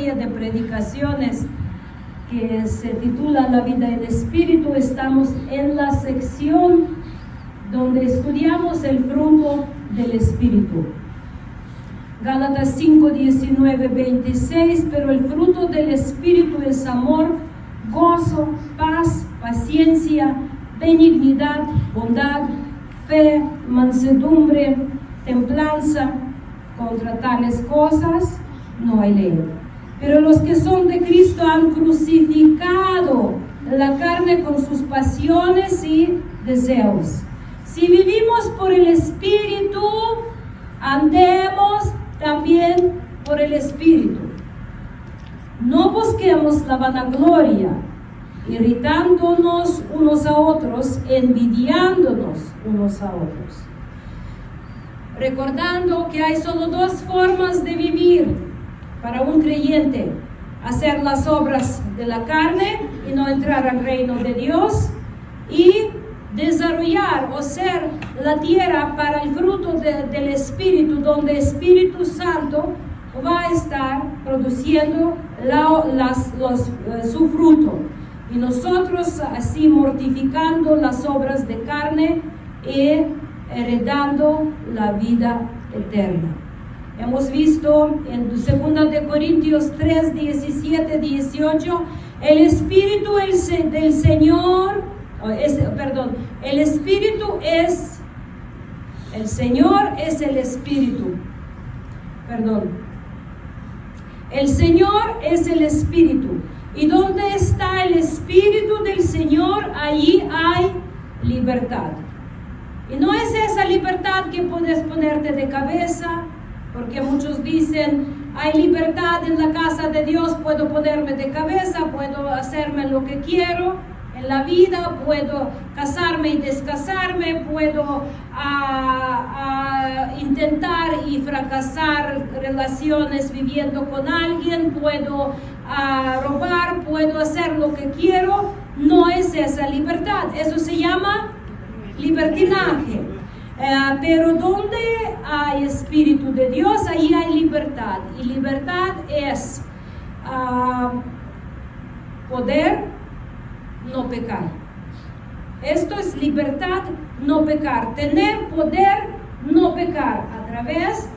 serie de predicaciones que se titula La vida en espíritu. Estamos en la sección donde estudiamos el fruto del espíritu. Gálatas 5, 19, 26, pero el fruto del espíritu es amor, gozo, paz, paciencia, benignidad, bondad, fe, mansedumbre, templanza. Contra tales cosas no hay ley. Pero los que son de Cristo han crucificado la carne con sus pasiones y deseos. Si vivimos por el Espíritu, andemos también por el Espíritu. No busquemos la vanagloria, irritándonos unos a otros, envidiándonos unos a otros. Recordando que hay solo dos formas de vivir para un creyente: hacer las obras de la carne y no entrar al reino de Dios, y desarrollar o ser la tierra para el fruto del Espíritu, donde Espíritu Santo va a estar produciendo su fruto. Y nosotros así mortificando las obras de carne y heredando la vida eterna. Hemos visto en 2 de Corintios 3, 17, 18, el Espíritu del Señor, el Espíritu es, el Señor es el Espíritu, el Señor es el Espíritu, y donde está el Espíritu del Señor, allí hay libertad. Y no es esa libertad que puedes ponerte de cabeza, porque muchos dicen, hay libertad en la casa de Dios, puedo ponerme de cabeza, puedo hacerme lo que quiero en la vida, puedo casarme y descasarme, puedo intentar y fracasar relaciones viviendo con alguien, puedo robar, puedo hacer lo que quiero. No es esa libertad, eso se llama libertinaje. Pero donde hay Espíritu de Dios, ahí hay libertad. Y libertad es poder no pecar. Esto es libertad, no pecar. Tener poder, no pecar, a través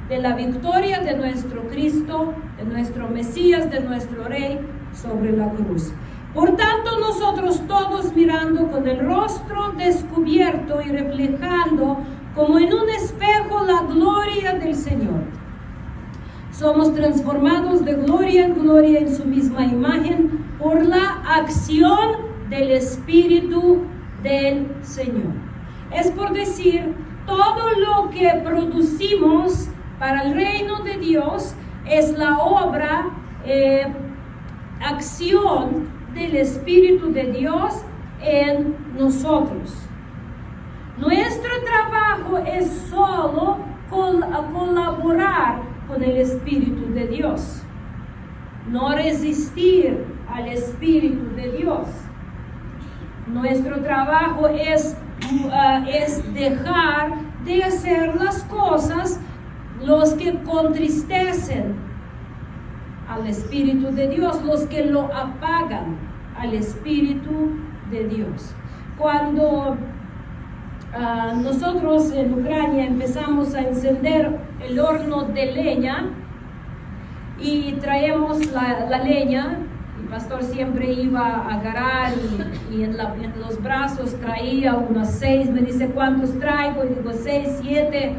de la victoria de nuestro Cristo, de nuestro Mesías, de nuestro Rey sobre la cruz. Por tanto, nosotros todos, mirando con el rostro descubierto y reflejando como en un espejo la gloria del Señor, somos transformados de gloria en gloria en su misma imagen por la acción del Espíritu del Señor. Es por decir, todo lo que producimos para el reino de Dios es la obra, acción del Espíritu de Dios en nosotros. Nuestro trabajo es solo colaborar con el Espíritu de Dios, no resistir al Espíritu de Dios. Nuestro trabajo es dejar de hacer las cosas los que contristecen al Espíritu de Dios, los que lo apagan al Espíritu de Dios. Cuando nosotros en Ucrania empezamos a encender el horno de leña y traemos la leña, el pastor siempre iba a agarrar y en los brazos traía unos 6, me dice ¿cuántos traigo? Y digo 6, 7.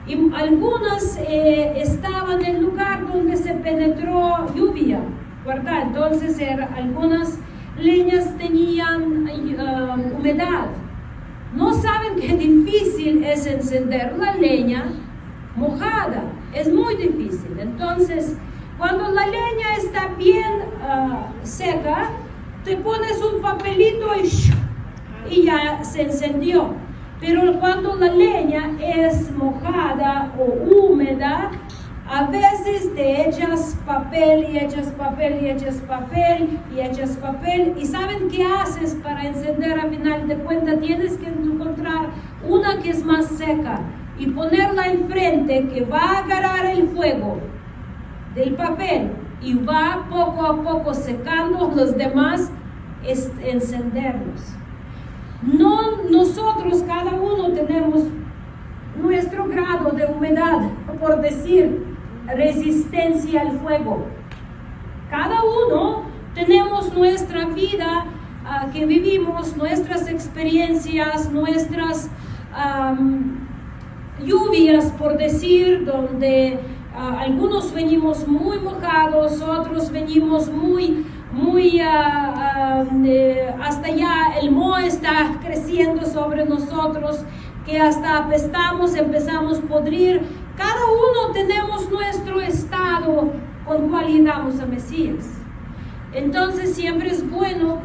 Y algunas estaban en el lugar donde se penetró lluvia, ¿verdad? Entonces algunas leñas tenían humedad. No saben qué difícil es encender la leña mojada, es muy difícil. Entonces, cuando la leña está bien seca, te pones un papelito y ya se encendió. Pero cuando la leña es mojada o húmeda, a veces te echas papel y echas papel y echas papel y echas papel. ¿Y saben qué haces para encender? A final de cuentas tienes que encontrar una que es más seca y ponerla enfrente, que va a agarrar el fuego del papel y va poco a poco secando los demás encenderlos. No, nosotros cada uno tenemos nuestro grado de humedad, por decir, resistencia al fuego. Cada uno tenemos nuestra vida que vivimos, nuestras experiencias, nuestras lluvias, por decir, donde algunos venimos muy mojados, otros venimos muy hasta allá el moho está creciendo sobre nosotros, que hasta apestamos, empezamos a podrir. Cada uno tenemos nuestro estado con cual llegamos a Mesías. Entonces siempre es bueno,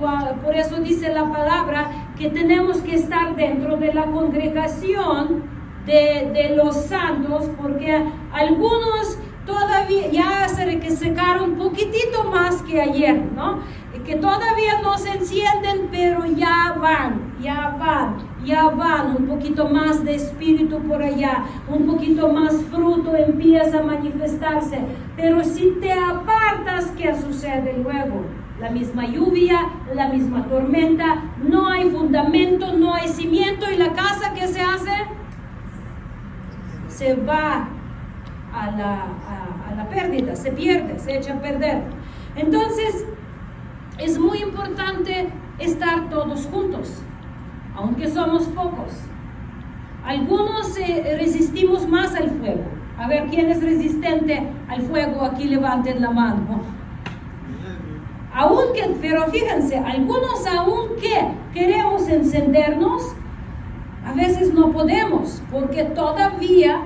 por eso dice la palabra, que tenemos que estar dentro de la congregación de los santos, porque algunos todavía ya se secaron un poquitito más que ayer, ¿no? Que todavía no se encienden, pero ya van, un poquito más de espíritu por allá, un poquito más fruto empieza a manifestarse. Pero si te apartas, ¿qué sucede luego? La misma lluvia, la misma tormenta, no hay fundamento, no hay cimiento, y la casa, ¿qué se hace? Se va a la pérdida, se pierde, se echa a perder. Entonces, es muy importante estar todos juntos, aunque somos pocos. Algunos resistimos más al fuego. A ver, ¿quién es resistente al fuego? Aquí levanten la mano. Pero fíjense, algunos aunque queremos encendernos, a veces no podemos, porque todavía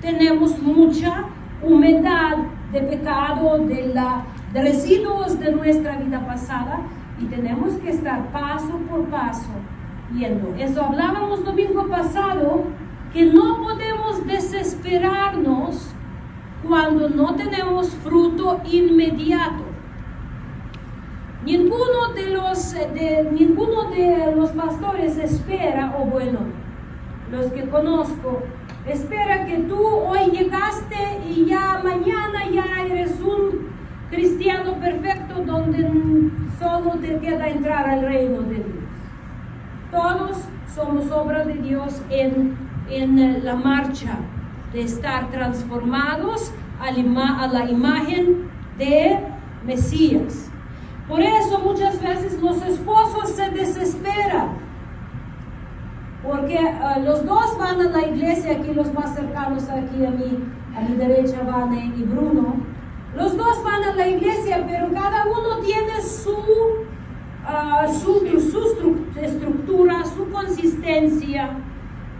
tenemos mucha humedad de pecado, de residuos de nuestra vida pasada, y tenemos que estar paso por paso yendo. Eso hablábamos domingo pasado, que no podemos desesperarnos cuando no tenemos fruto inmediato. Ninguno de los pastores espera, o bueno, los que conozco, espera que tú hoy llegaste y ya mañana ya eres un cristiano perfecto donde solo te queda entrar al reino de Dios. Todos somos obra de Dios en la marcha de estar transformados a la imagen de Mesías. Por eso muchas veces los esposos se desesperan, porque los dos van a la iglesia, aquí los más cercanos aquí a mi derecha, Vane y Bruno. Los dos van a la iglesia, pero cada uno tiene su estructura, su consistencia.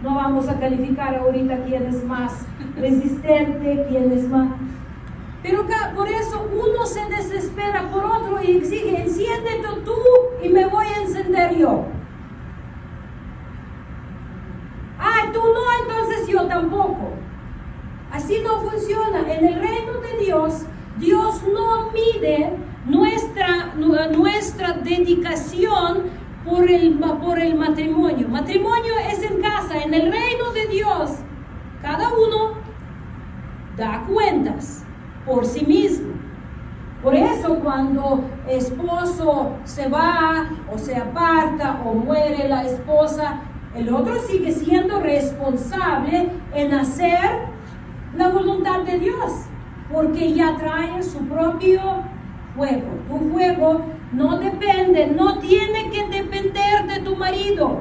No vamos a calificar ahorita quién es más resistente, quién es más... Pero por eso uno se desespera por otro y exige, enciéndete tú y me voy a encender yo. Tú no, entonces yo tampoco. Así no funciona. En el reino de Dios, Dios no mide nuestra dedicación por el matrimonio. Matrimonio es en casa. En el reino de Dios, cada uno da cuentas por sí mismo. Por eso cuando esposo se va o se aparta o muere la esposa, el otro sigue siendo responsable en hacer la voluntad de Dios, porque ya trae su propio fuego. Tu fuego no tiene que depender de tu marido,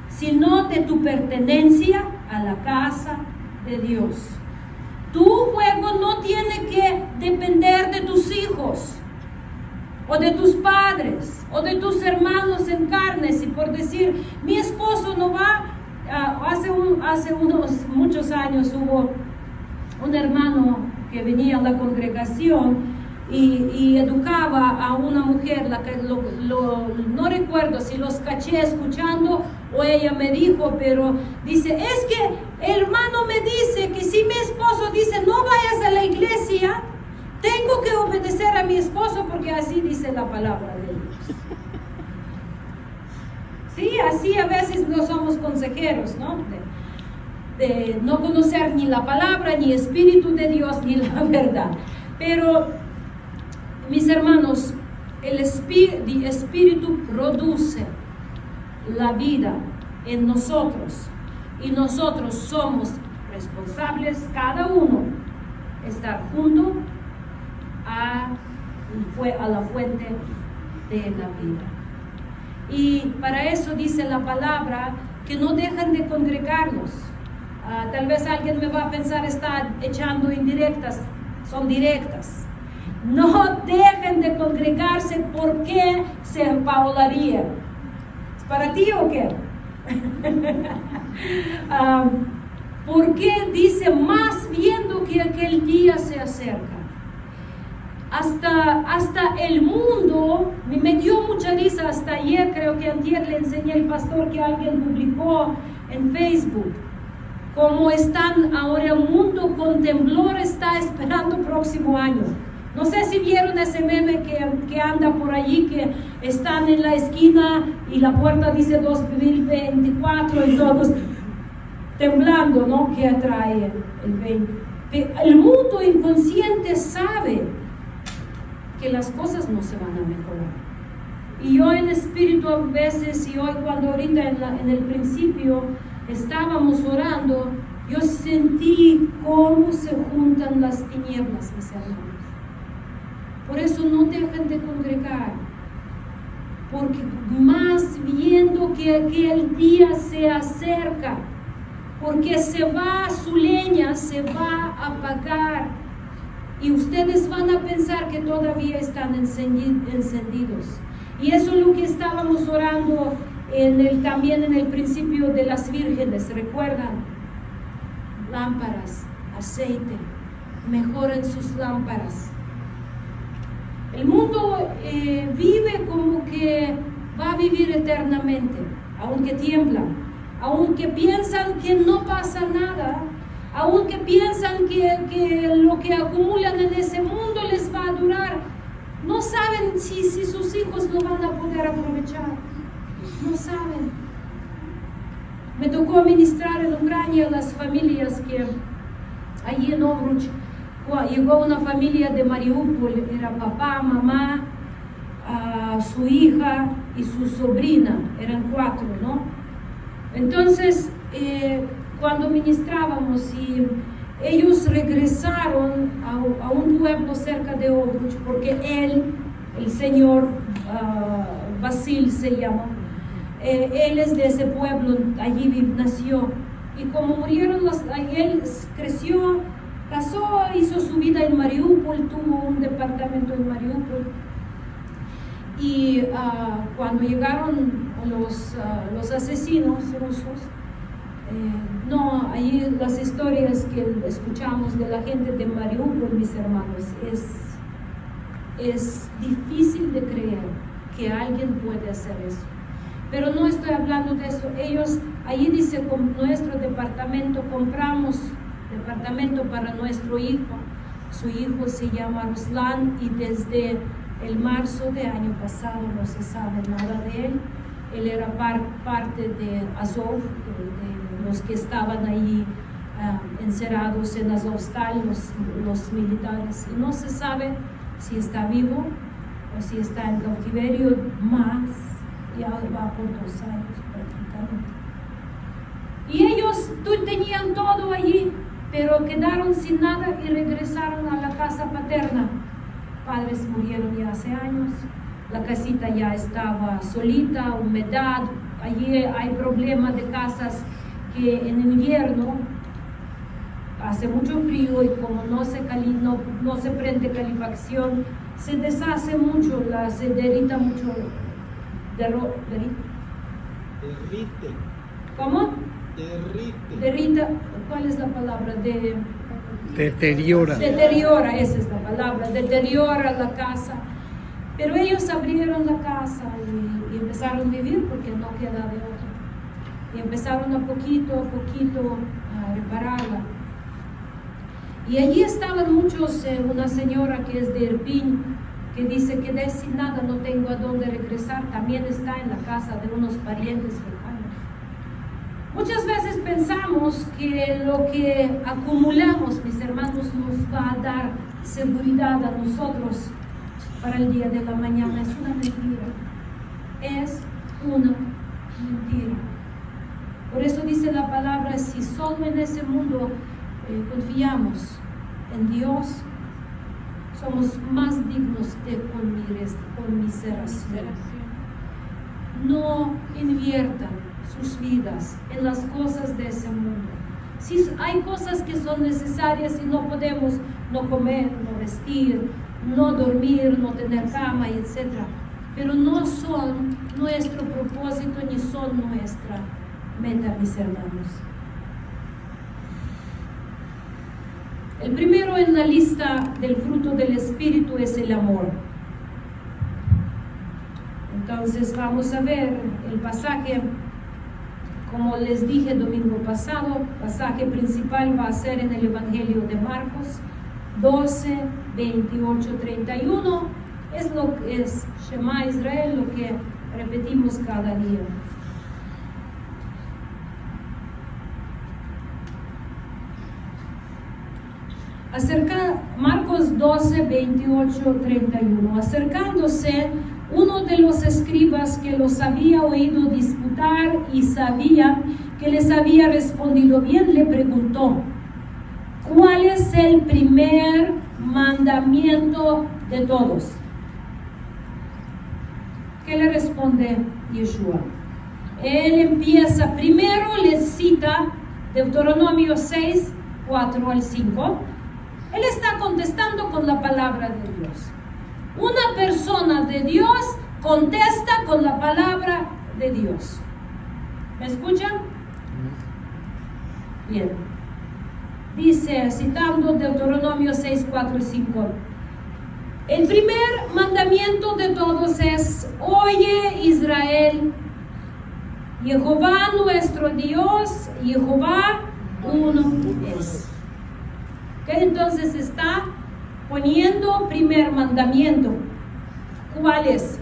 sino de tu pertenencia a la casa de Dios. Tu fuego no tiene que depender de tus hijos, o de tus padres, o de tus hermanos en carne. Si por decir, mi esposo no va, hace muchos años hubo un hermano que venía a la congregación y educaba a una mujer, no recuerdo si los caché escuchando o ella me dijo, pero dice, es que el hermano me dice que si mi esposo dice no vayas a la iglesia, tengo que obedecer a mi esposo porque así dice la palabra de Dios. Sí, así a veces no somos consejeros, ¿no? De no conocer ni la palabra, ni espíritu de Dios, ni la verdad. Pero mis hermanos, el Espíritu produce la vida en nosotros y nosotros somos responsables, cada uno, estar junto a la fuente de la vida. Y para eso dice la palabra que no dejan de congregarnos. Tal vez alguien me va a pensar, está echando indirectas, son directas. No dejen de congregarse. ¿Por qué se empavolarían? ¿Es para ti o qué? ¿Por qué dice más viendo que aquel día se acerca? Hasta el mundo, me dio mucha risa, hasta ayer, creo que antier le enseñé al pastor que alguien publicó en Facebook, cómo están ahora el mundo con temblor, está esperando próximo año. No sé si vieron ese meme que anda por allí, que están en la esquina y la puerta dice 2024 y todos temblando, ¿no? ¿Qué atrae el 20? El mundo inconsciente sabe que las cosas no se van a mejorar. Y yo en espíritu a veces, y hoy cuando ahorita en el principio estábamos orando, yo sentí cómo se juntan las tinieblas, mis hermanos. Por eso no dejen de congregar, porque más viendo que aquel día se acerca, porque su leña se va a apagar y ustedes van a pensar que todavía están encendidos. Y eso es lo que estábamos orando también en el principio de las vírgenes, ¿recuerdan? Lámparas, aceite, mejoren sus lámparas. El mundo vive como que va a vivir eternamente, aunque tiemblan, aunque piensan que no pasa nada, aunque piensan que lo que acumulan en ese mundo les va a durar. No saben si sus hijos lo van a poder aprovechar, no saben. Me tocó ministrar en Ucrania a las familias que allí en Ovruch llegó una familia de Mariupol, era papá, mamá, su hija y su sobrina, eran 4, ¿no? Entonces, cuando ministrábamos y ellos regresaron a un pueblo cerca de Ovruch, porque el señor Basil se llama, él es de ese pueblo, allí nació, y como murieron él creció, casó, hizo su vida en Mariupol, tuvo un departamento en Mariupol. Y cuando llegaron los asesinos rusos, ahí las historias que escuchamos de la gente de Mariupol, mis hermanos, es difícil de creer que alguien puede hacer eso. Pero no estoy hablando de eso. Ellos, allí dice, con nuestro departamento compramos departamento para nuestro hijo. Su hijo se llama Ruslan y desde el marzo de año pasado no se sabe nada de él. Él era parte de Azov, de los que estaban ahí encerrados en Azovstal, los militares. Y no se sabe si está vivo o si está en cautiverio más, ya va por 2 años prácticamente. Y ellos tenían todo allí, pero quedaron sin nada y regresaron a la casa paterna. Padres murieron ya hace años, la casita ya estaba solita, humedad, allí hay problemas de casas que en invierno hace mucho frío y como no se prende calefacción, se deshace mucho, se derrita mucho. Derrite. ¿Cómo? Derrita. ¿Cuál es la palabra? Deteriora. Deteriora, esa es la palabra. Deteriora la casa. Pero ellos abrieron la casa y empezaron a vivir porque no queda de otra. Y empezaron a poquito a repararla. Y allí estaban muchos, una señora que es de Irpin, que dice que de sin nada no tengo a dónde regresar, también está en la casa de unos parientes lejanos. Muchas veces pensamos que lo que acumulamos, mis hermanos, nos va a dar seguridad a nosotros para el día de la mañana. Es una mentira. Es una mentira. Por eso dice la palabra, si solo en ese mundo confiamos en Dios, somos más dignos de conmiseración. No inviertan sus vidas en las cosas de ese mundo. Si hay cosas que son necesarias y no podemos no comer, no vestir, no dormir, no tener cama, etc. Pero no son nuestro propósito ni son nuestra meta, mis hermanos. El primero en la lista del fruto del Espíritu es el amor. Entonces vamos a ver el pasaje, como les dije el domingo pasado, el pasaje principal va a ser en el Evangelio de Marcos 12, 28, 31. Es lo que es Shema Israel, lo que repetimos cada día. Marcos 12, 28, 31. Acercándose uno de los escribas que los había oído disputar y sabía que les había respondido bien, le preguntó: ¿cuál es el primer mandamiento de todos? ¿Qué le responde Yeshua? Él empieza, primero les cita Deuteronomio 6, 4 al 5. Él está contestando con la palabra de Dios. Una persona de Dios contesta con la palabra de Dios. ¿Me escuchan? Bien. Dice, citando Deuteronomio 6, 4 y 5. El primer mandamiento de todos es: oye Israel, Jehová nuestro Dios, Jehová uno es. ¿Okay? Entonces está poniendo primer mandamiento. ¿Cuál es?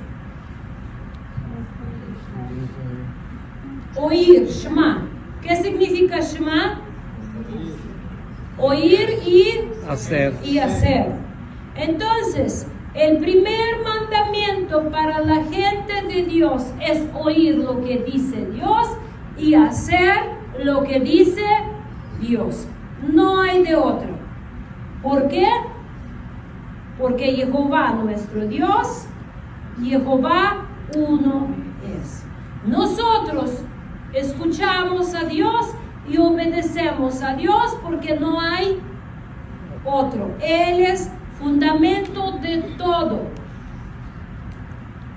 Oír, Shema. ¿Qué significa Shema? Oír y hacer. Entonces, el primer mandamiento para la gente de Dios es oír lo que dice Dios y hacer lo que dice Dios. No hay de otro. ¿Por qué? Porque Jehová nuestro Dios, Jehová uno es. Nosotros escuchamos a Dios y obedecemos a Dios porque no hay otro. Él es fundamento de todo.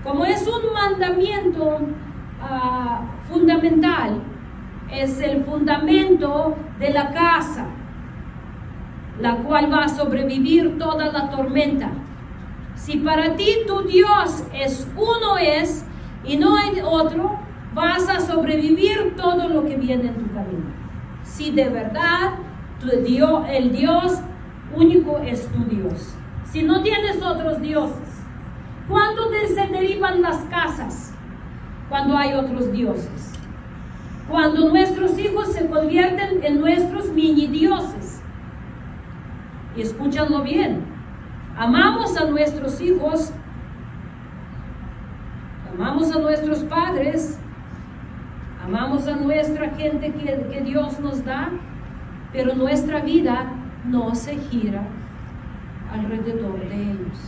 Como es un mandamiento fundamental, es el fundamento de la casa, la cual va a sobrevivir toda la tormenta. Si para ti tu Dios uno y no hay otro, vas a sobrevivir todo lo que viene en tu camino. Si de verdad el Dios único es tu Dios. Si no tienes otros dioses. ¿Cuándo se derivan las casas? Cuando hay otros dioses. Cuando nuestros hijos se convierten en nuestros mini dioses. Y escúchanlo bien. Amamos a nuestros hijos. Amamos a nuestros padres. Amamos a nuestra gente que Dios nos da. Pero nuestra vida no se gira alrededor de ellos.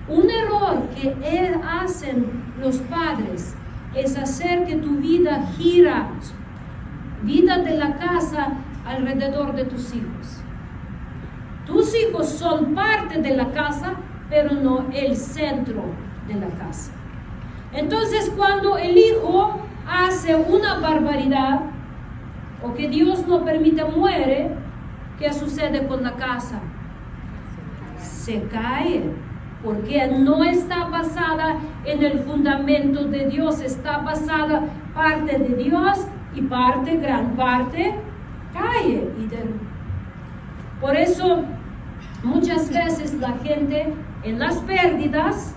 Un error que hacen los padres es hacer que tu vida gira, vida de la casa, alrededor de tus hijos. Tus hijos son parte de la casa, pero no el centro de la casa. Entonces, cuando el hijo hace una barbaridad, o que Dios no permite, muere, ¿qué sucede con la casa? Se cae, porque no está basada en el fundamento de Dios, está basada parte de Dios y gran parte cae. Por eso, muchas veces la gente en las pérdidas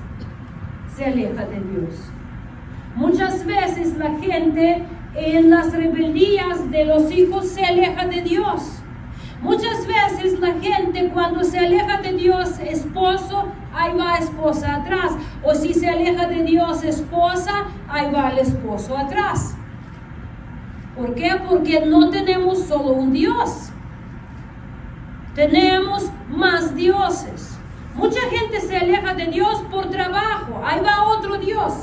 se aleja de Dios. Muchas veces la gente en las rebeldías de los hijos se aleja de Dios. Muchas veces la gente cuando se aleja de Dios, esposo ahí va esposa atrás. O si se aleja de Dios esposa, ahí va el esposo atrás. ¿Por qué? Porque no tenemos solo un Dios. Tenemos más dioses. Mucha gente se aleja de Dios por trabajo. Ahí va otro Dios.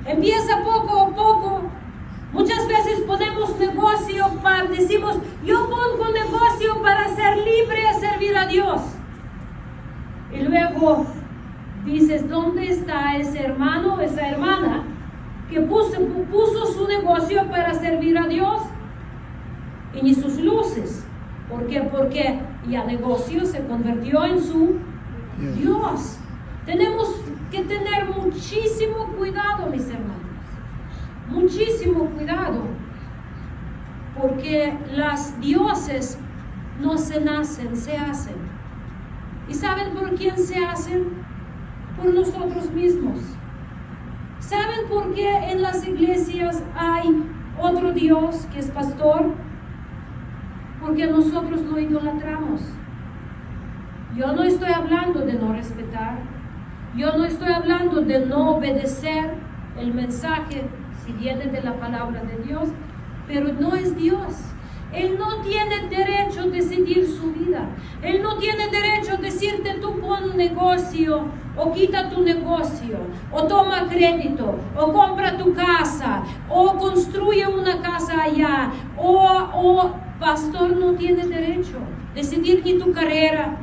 Empieza poco a poco. Muchas veces ponemos negocio decimos, yo pongo negocio para ser libre a servir a Dios. Y luego dices, ¿dónde está ese hermano, esa hermana que puso su negocio para servir a Dios? Y ni sus luces. ¿Por qué? Porque ya negocio se convirtió en su Dios. Tenemos que tener muchísimo cuidado, mis hermanos. Muchísimo cuidado. Porque las dioses no se nacen, se hacen. ¿Y saben por quién se hacen? Por nosotros mismos. ¿Saben por qué en las iglesias hay otro Dios que es pastor? Porque nosotros lo idolatramos. Yo no estoy hablando de no respetar. Yo no estoy hablando de no obedecer el mensaje si viene de la palabra de Dios, pero no es Dios. Él no tiene derecho a decidir su vida. Él no tiene derecho a decirte tú pon un negocio o quita tu negocio o toma crédito o compra tu casa o construye una casa allá o pastor no tiene derecho a decidir ni tu carrera,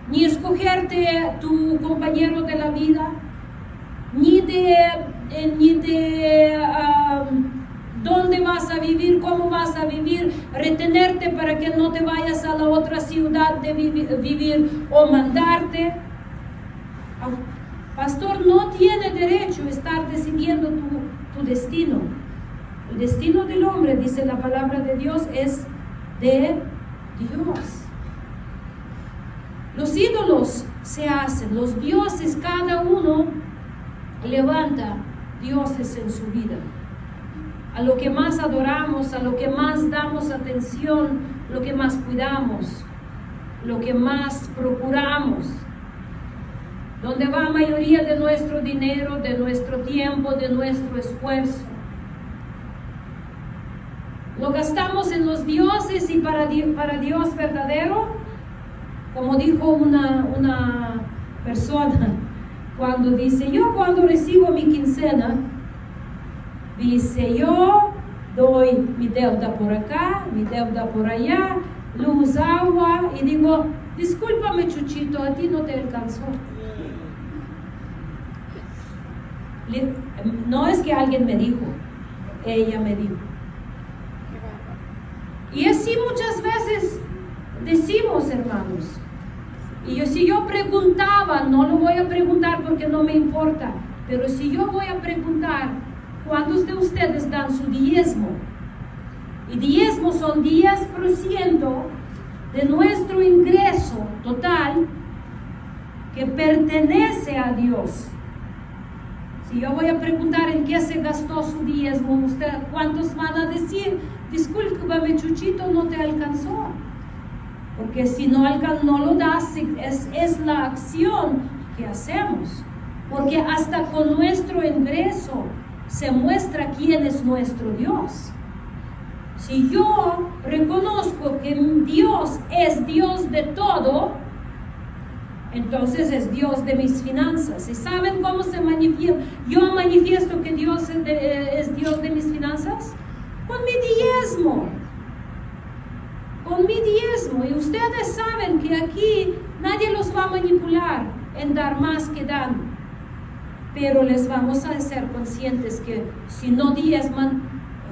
ni escogerte tu compañero de la vida, ni de dónde vas a vivir, cómo vas a vivir, retenerte para que no te vayas a la otra ciudad de vivir o mandarte. Pastor no tiene derecho a estar decidiendo tu destino. El destino del hombre, dice la palabra de Dios, es de Dios. Los ídolos se hacen, los dioses, cada uno levanta dioses en su vida. A lo que más adoramos, a lo que más damos atención, lo que más cuidamos, lo que más procuramos, donde va la mayoría de nuestro dinero, de nuestro tiempo, de nuestro esfuerzo. Lo gastamos en los dioses y para Dios verdadero, como dijo una persona, cuando dice, yo cuando recibo mi quincena, dice, yo doy mi deuda por acá, mi deuda por allá, luz, agua, y digo, discúlpame Chuchito, a ti no te alcanzó. No es que alguien me dijo, ella me dijo. Y así muchas veces decimos, hermanos. Y si yo preguntaba, no lo voy a preguntar porque no me importa, pero si yo voy a preguntar, ¿cuántos de ustedes dan su diezmo? Y diezmo son 10% de nuestro ingreso total que pertenece a Dios. Si yo voy a preguntar en qué se gastó su diezmo, ¿cuántos van a decir? Discúlpame, Chuchito, no te alcanzó. Porque si no lo das, es la acción que hacemos. Porque hasta con nuestro ingreso se muestra quién es nuestro Dios. Si yo reconozco que Dios es Dios de todo, entonces es Dios de mis finanzas. ¿Y saben cómo se manifiesta? Yo manifiesto que Dios es Dios de mis finanzas con mi diezmo. Con mi diezmo. Y ustedes saben que aquí nadie los va a manipular en dar más que dan. Pero les vamos a hacer conscientes que si no diezman,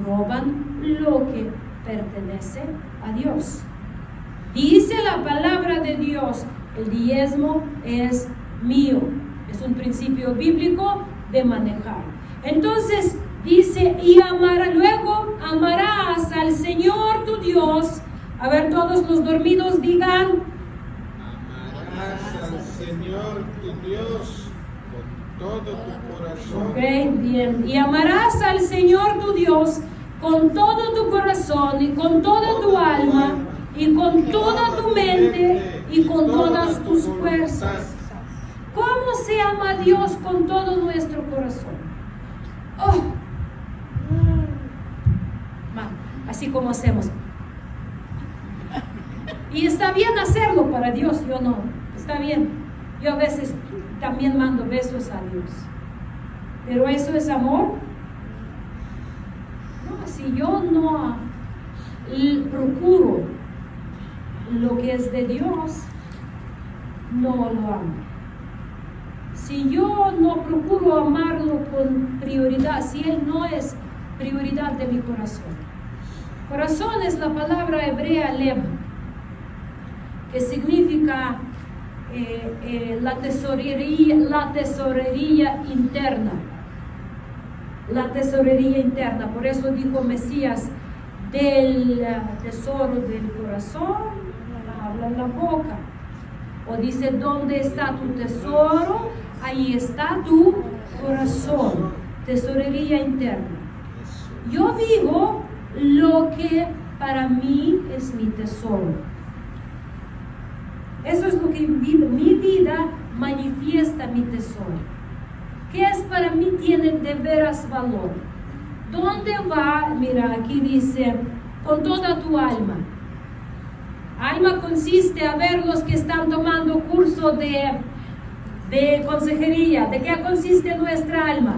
roban lo que pertenece a Dios. Dice la palabra de Dios, el diezmo es mío. Es un principio bíblico de manejar. Entonces dice, luego amarás al Señor tu Dios. A ver, todos los dormidos digan, amarás al Señor tu Dios con todo tu corazón. Ok, bien. Y amarás al Señor tu Dios con todo tu corazón y con toda tu alma y con toda tu mente y con todas tus fuerzas. ¿Cómo se ama a Dios con todo nuestro corazón. Oh, así como hacemos. Y está bien hacerlo para Dios, yo no, está bien. Yo a veces también mando besos a Dios. Pero ¿eso es amor? No, si yo no procuro lo que es de Dios, no lo amo. Si yo no procuro amarlo con prioridad, si Él no es prioridad de mi corazón. Corazón es la palabra hebrea lev, que significa la tesorería interna. La tesorería interna. Por eso dijo Mesías, del tesoro del corazón habla la boca. O dice, ¿dónde está tu tesoro? Ahí está tu corazón. Tesorería interna. Yo vivo lo que para mí es mi tesoro. Eso es lo que mi vida manifiesta mi tesoro. ¿Qué es para mí tiene de veras valor? ¿Dónde va? Mira, aquí dice, con toda tu alma. Alma consiste a ver los que están tomando curso de consejería. ¿De qué consiste nuestra alma?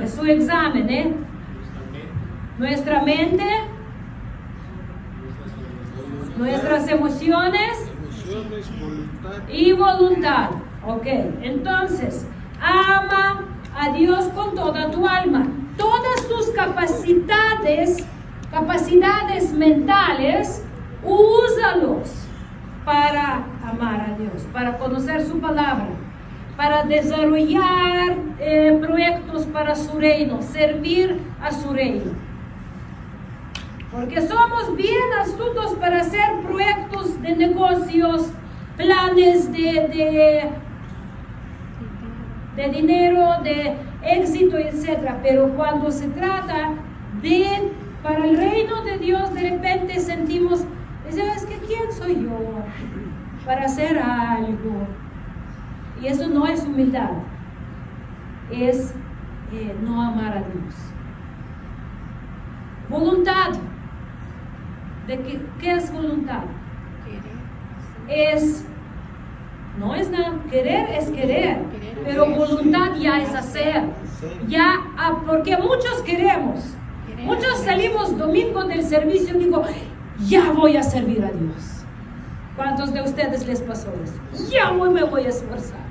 Es su examen, ¿eh? Nuestra mente, nuestras emociones y voluntad. Ok, entonces, ama a Dios con toda tu alma. Todas tus capacidades mentales, úsalos para amar a Dios, para conocer su palabra, para desarrollar proyectos para su reino, servir a su reino. Porque somos bien astutos para hacer proyectos de negocios, planes de dinero, de éxito, etc. Pero cuando se trata de para el reino de Dios, de repente sentimos, ¿sabes qué? ¿Quién soy yo para hacer algo? Y eso no es humildad, es no amar a Dios. Voluntad. ¿Qué es voluntad? No es nada, querer es querer, pero voluntad ya es hacer. Ya, porque muchos queremos. Muchos salimos domingo del servicio y digo, ya voy a servir a Dios. ¿Cuántos de ustedes les pasó eso? Ya me voy a esforzar.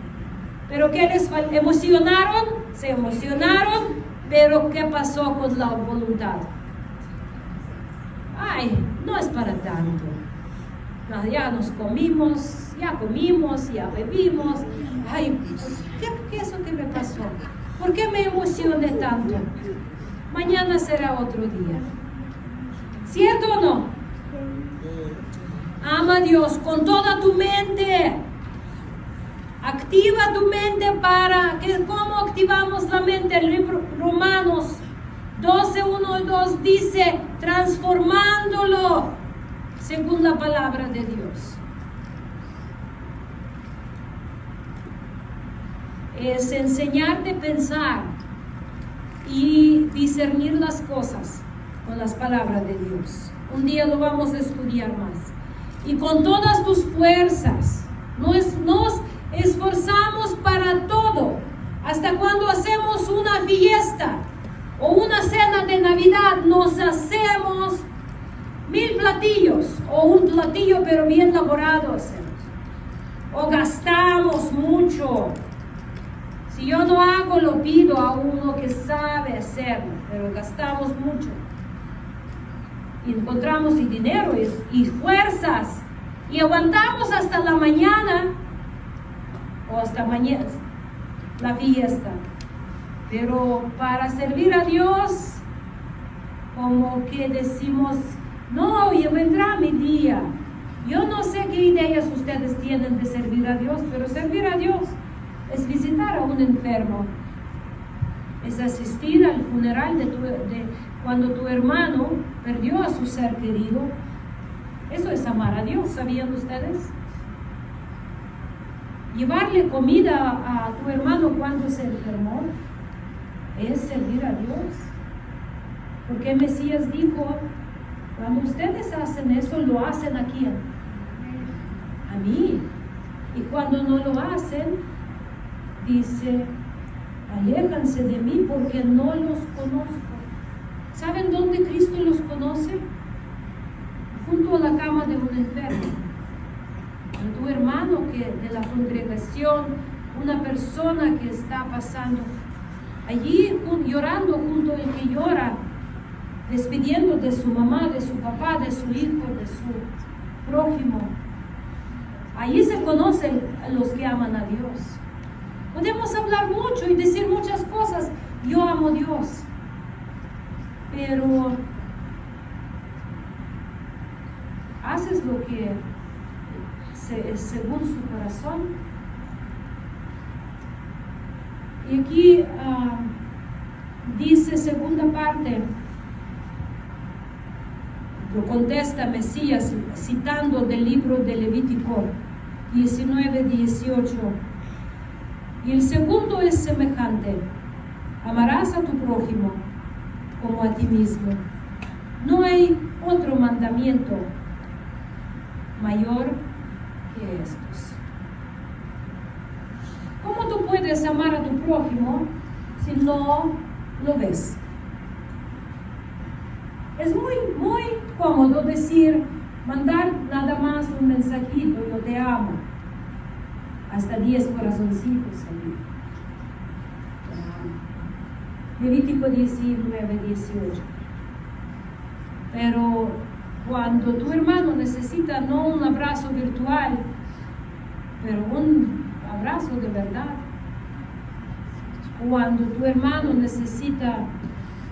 Pero ¿qué les emocionaron? Se emocionaron, pero ¿qué pasó con la voluntad? Ay, no es para tanto. No, ya nos comimos, ya bebimos. Ay, ¿qué es eso que me pasó? ¿Por qué me emocioné tanto? Mañana será otro día. ¿Cierto o no? Ama a Dios con toda tu mente. Activa tu mente ¿cómo activamos la mente? El libro Romanos 12, 1 y 2 dice, transformándolo según la palabra de Dios. Es enseñarte a pensar y discernir las cosas con las palabras de Dios. Un día lo vamos a estudiar más. Y con todas tus fuerzas, nos esforzamos para todo. Hasta cuando hacemos una fiesta o una cena de Navidad, nos hacemos 1000 platillos, o un platillo pero bien elaborado hacemos. O gastamos mucho. Si yo no hago, lo pido a uno que sabe hacerlo, pero gastamos mucho. Y encontramos y dinero y fuerzas, y aguantamos hasta la mañana, o hasta mañana, la fiesta. Pero para servir a Dios, como que decimos, no, ya vendrá mi día. Yo no sé qué ideas ustedes tienen de servir a Dios, pero servir a Dios es visitar a un enfermo, es asistir al funeral cuando tu hermano perdió a su ser querido. Eso es amar a Dios, ¿sabían ustedes? llevarle comida a tu hermano cuando se enfermó es servir a Dios. Porque el Mesías dijo, cuando ustedes hacen eso, lo hacen a quién? A mí. Y cuando no lo hacen, dice, aléjanse de mí porque no los conozco. ¿Saben dónde Cristo los conoce? Junto a la cama de un enfermo. A tu hermano que de la congregación, una persona que está pasando allí llorando junto al que llora, despidiendo de su mamá, de su papá, de su hijo, de su prójimo. Allí se conocen los que aman a Dios. Podemos hablar mucho y decir muchas cosas. Yo amo a Dios. Pero haces lo que según su corazón. Y aquí dice segunda parte, lo contesta Mesías citando del libro de Levítico 19:18. Y el segundo es semejante: amarás a tu prójimo como a ti mismo. No hay otro mandamiento mayor que estos. ¿Cómo tú puedes amar a tu prójimo si no lo ves? Es muy cómodo decir, mandar nada más un mensajito, yo te amo, hasta 10 corazoncitos allí. Levítico 19:18. Pero cuando tu hermano necesita no un abrazo virtual, pero un abrazo de verdad, cuando tu hermano necesita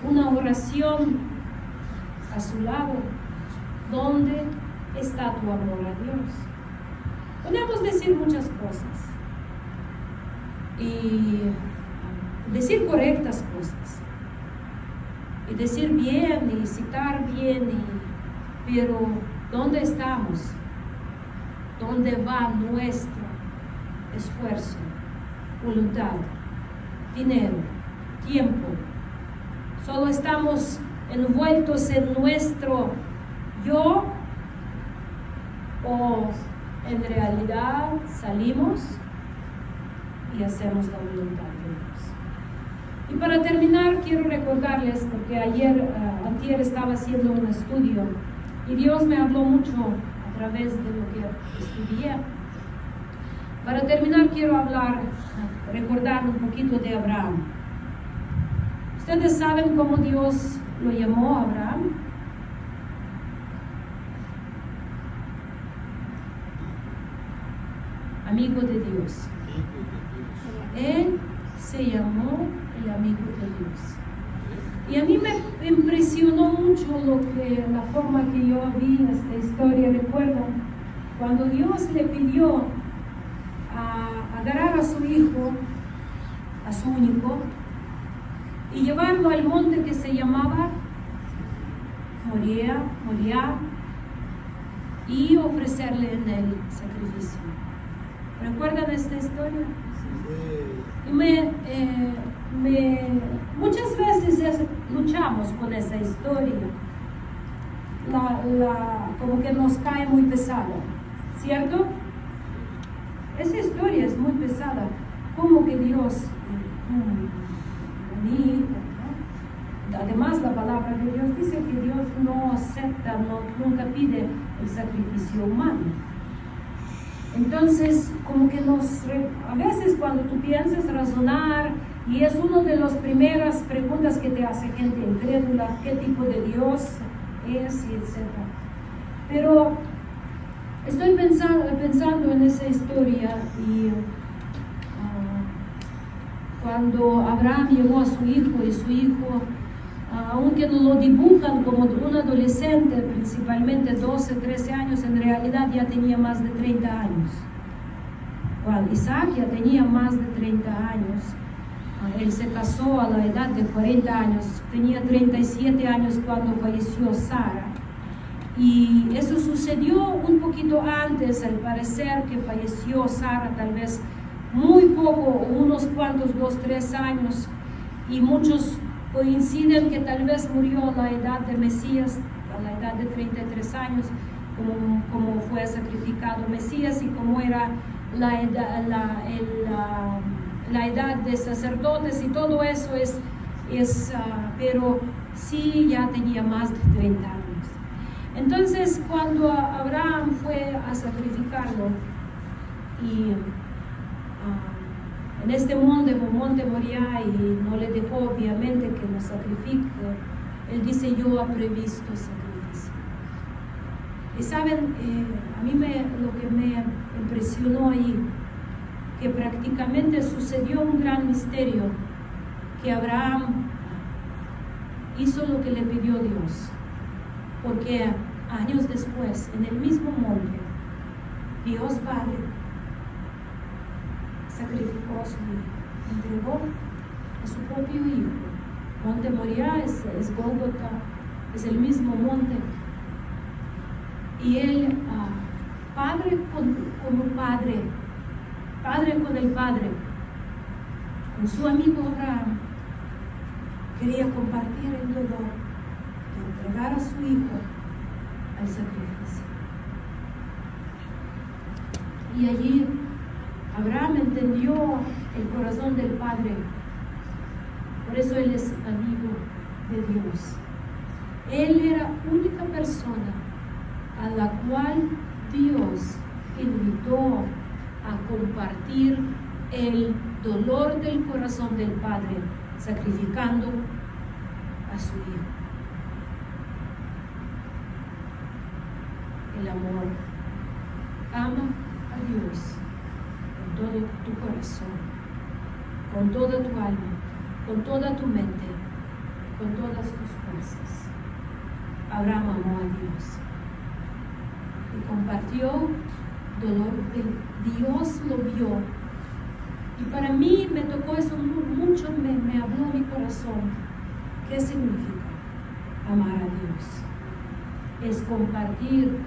una oración a su lado, ¿dónde está tu amor a Dios? Podemos decir muchas cosas y decir correctas cosas y decir bien y citar bien, pero ¿dónde estamos? ¿Dónde va nuestro esfuerzo, voluntad, dinero, tiempo? Solo estamos envueltos en nuestro yo, o en realidad salimos y hacemos la voluntad de Dios. Y para terminar quiero recordarles, porque antier estaba haciendo un estudio y Dios me habló mucho a través de lo que estudié. Para terminar quiero recordar un poquito de Abraham. ¿Ustedes saben cómo Dios lo llamó a Abraham? Amigo de Dios. Él se llamó el amigo de Dios. Y a mí me impresionó mucho la forma que yo vi esta historia. Recuerdo cuando Dios le pidió agarrar a su hijo, a su único, y llevarlo al monte que se llamaba Moriah, y ofrecerle en el sacrificio. ¿Recuerdan esta historia? Y muchas veces luchamos con esa historia. Como que nos cae muy pesada, ¿cierto? Esa historia es muy pesada. Como que Dios, mi hijo, ¿no? Además, la palabra de Dios dice que Dios no acepta, nunca pide el sacrificio humano. Entonces, como que a veces cuando tú piensas razonar, y es una de las primeras preguntas que te hace gente incrédula, ¿qué tipo de Dios es? Y etc. Pero estoy pensando en esa historia y cuando Abraham llevó a su hijo y su hijo, aunque no lo dibujan como un adolescente, principalmente 12, 13 años, en realidad ya tenía más de 30 años. Bueno, Isaac ya tenía más de 30 años. Él se casó a la edad de 40 años, tenía 37 años cuando falleció Sara. Y eso sucedió un poquito antes, al parecer, que falleció Sara, tal vez muy poco, unos cuantos, 2, 3 años. Y muchos coinciden que tal vez murió a la edad de Mesías, a la edad de 33 años, como fue sacrificado Mesías y como era la edad de sacerdotes y todo eso pero sí ya tenía más de 30 años. Entonces, cuando Abraham fue a sacrificarlo y en este monte Moriah, y no le dejó obviamente que lo sacrifique, él dice: yo he previsto sacrificio. Y saben, a mí lo que me impresionó ahí, que prácticamente sucedió un gran misterio, que Abraham hizo lo que le pidió Dios, porque años después, en el mismo monte, Dios Padre sacrificó a su hijo, entregó a su propio hijo. Monte Moriah es Gólgota, es el mismo monte. Y él, padre como padre con el padre, con su amigo Abraham, quería compartir el dolor de entregar a su hijo al sacrificio. Y allí Abraham entendió el corazón del Padre. Por eso él es amigo de Dios. Él era la única persona a la cual Dios invitó a compartir el dolor del corazón del Padre, sacrificando a su hijo. El amor. Ama a Dios con todo tu corazón, con toda tu alma, con toda tu mente, con todas tus fuerzas. Abraham amó a Dios y compartió dolor que Dios lo vio. Y para mí me tocó eso mucho, me habló mi corazón. ¿Qué significa amar a Dios? Es compartir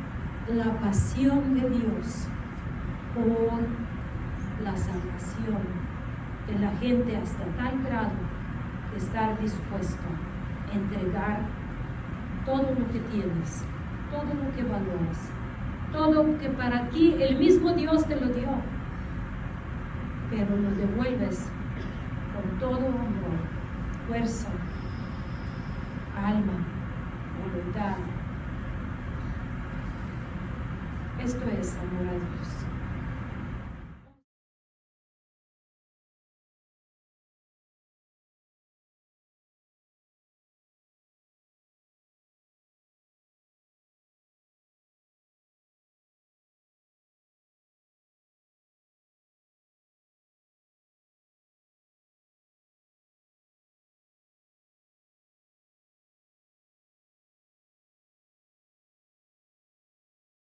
la pasión de Dios por la salvación de la gente hasta tal grado de estar dispuesto a entregar todo lo que tienes, todo lo que valoras, todo lo que para ti el mismo Dios te lo dio, pero lo devuelves con todo amor, fuerza, alma, voluntad. Esto es amor a Dios.